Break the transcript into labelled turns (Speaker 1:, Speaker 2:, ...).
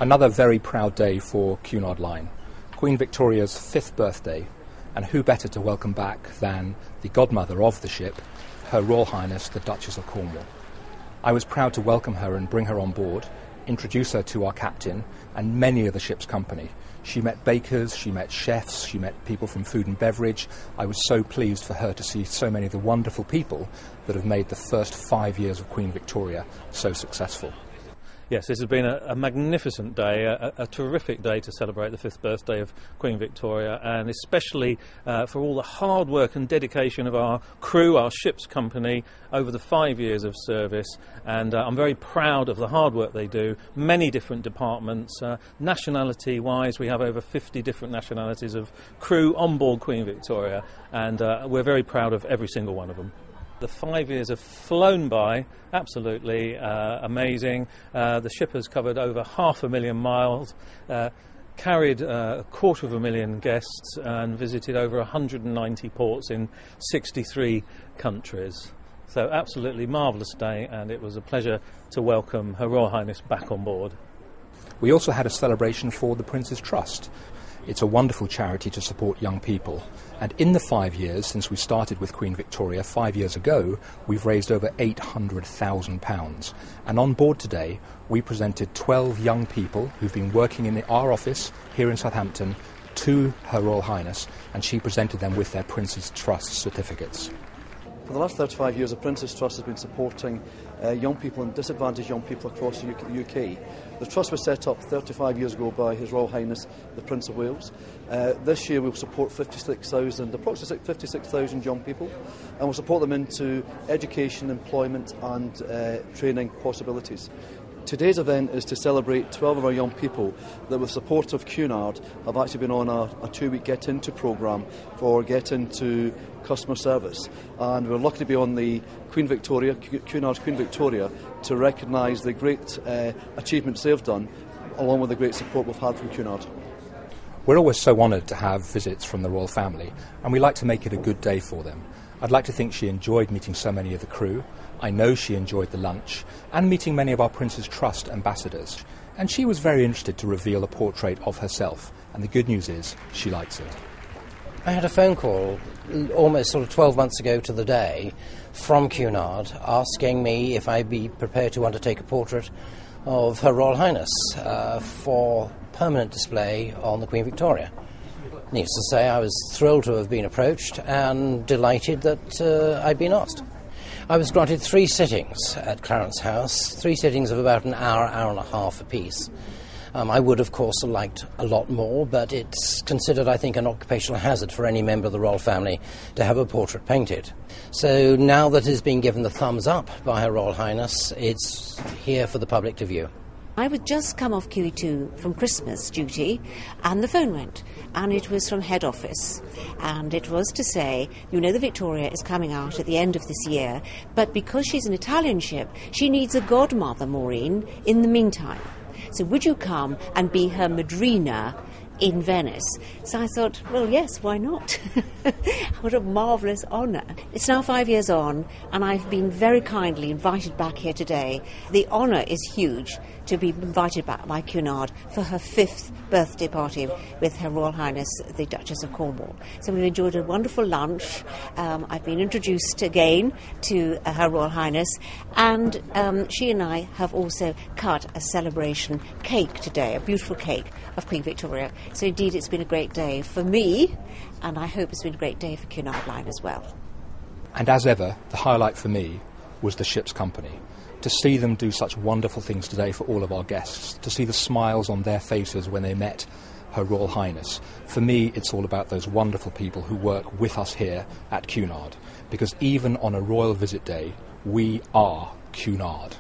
Speaker 1: Another very proud day for Cunard Line, Queen Victoria's 5th birthday, and who better to welcome back than the godmother of the ship, Her Royal Highness the Duchess of Cornwall. I was proud to welcome her and bring her on board, introduce her to our captain and many of the ship's company. She met bakers, she met chefs, she met people from food and beverage. I was so pleased for her to see so many of the wonderful people that have made the first 5 years of Queen Victoria so successful.
Speaker 2: Yes, this has been a magnificent day, a terrific day to celebrate the 5th birthday of Queen Victoria, and especially for all the hard work and dedication of our crew, our ship's company, over the 5 years of service. And I'm very proud of the hard work they do. Many different departments, nationality-wise, we have over 50 different nationalities of crew on board Queen Victoria, and we're very proud of every single one of them. The 5 years have flown by, absolutely amazing. The ship has covered over 500,000 miles, carried 250,000 guests and visited over 190 ports in 63 countries. So absolutely marvellous day, and it was a pleasure to welcome Her Royal Highness back on board.
Speaker 1: We also had a celebration for the Prince's Trust. It's a wonderful charity to support young people, and in the 5 years since we started with Queen Victoria 5 years ago, we've raised over £800,000. And on board today we presented 12 young people who've been working in our office here in Southampton to Her Royal Highness, and she presented them with their Prince's Trust certificates.
Speaker 3: For the last 35 years, the Prince's Trust has been supporting young people and disadvantaged young people across the UK. The Trust was set up 35 years ago by His Royal Highness, the Prince of Wales. This year we'll support approximately 56,000 young people, and we'll support them into education, employment and training possibilities. Today's event is to celebrate 12 of our young people that, with support of Cunard, have actually been on a 2-week Get Into programme for Get Into customer service. And we're lucky to be on the Cunard's Queen Victoria, to recognise the great achievements they've done, along with the great support we've had from Cunard.
Speaker 1: We're always so honoured to have visits from the royal family, and we like to make it a good day for them. I'd like to think she enjoyed meeting so many of the crew. I know she enjoyed the lunch and meeting many of our Prince's Trust ambassadors. And she was very interested to reveal a portrait of herself. And the good news is she likes it.
Speaker 4: I had a phone call almost sort of 12 months ago to the day from Cunard asking me if I'd be prepared to undertake a portrait of Her Royal Highness for permanent display on the Queen Victoria. Needless to say, I was thrilled to have been approached and delighted that I'd been asked. I was granted 3 sittings at Clarence House, 3 sittings of about an hour, hour and a half apiece. I would, of course, have liked a lot more, but it's considered, I think, an occupational hazard for any member of the royal family to have a portrait painted. So now that it has been given the thumbs up by Her Royal Highness, it's here for the public to view.
Speaker 5: I would just come off QE2 from Christmas duty, and the phone went, and it was from head office, and it was to say, you know, the Victoria is coming out at the end of this year, but because she's an Italian ship, she needs a godmother, Maureen, in the meantime. So would you come and be her madrina in Venice? So I thought, well, yes, why not? What a marvellous honour. It's now 5 years on, and I've been very kindly invited back here today. The honour is huge to be invited back by Cunard for her 5th birthday party with Her Royal Highness the Duchess of Cornwall. So we've enjoyed a wonderful lunch. I've been introduced again to Her Royal Highness, and she and I have also cut a celebration cake today, a beautiful cake of Queen Victoria. So indeed it's been a great day for me, and I hope it's been a great day for Cunard Line as well.
Speaker 1: And as ever, the highlight for me was the ship's company. To see them do such wonderful things today for all of our guests, to see the smiles on their faces when they met Her Royal Highness. For me, it's all about those wonderful people who work with us here at Cunard, because even on a royal visit day, we are Cunard.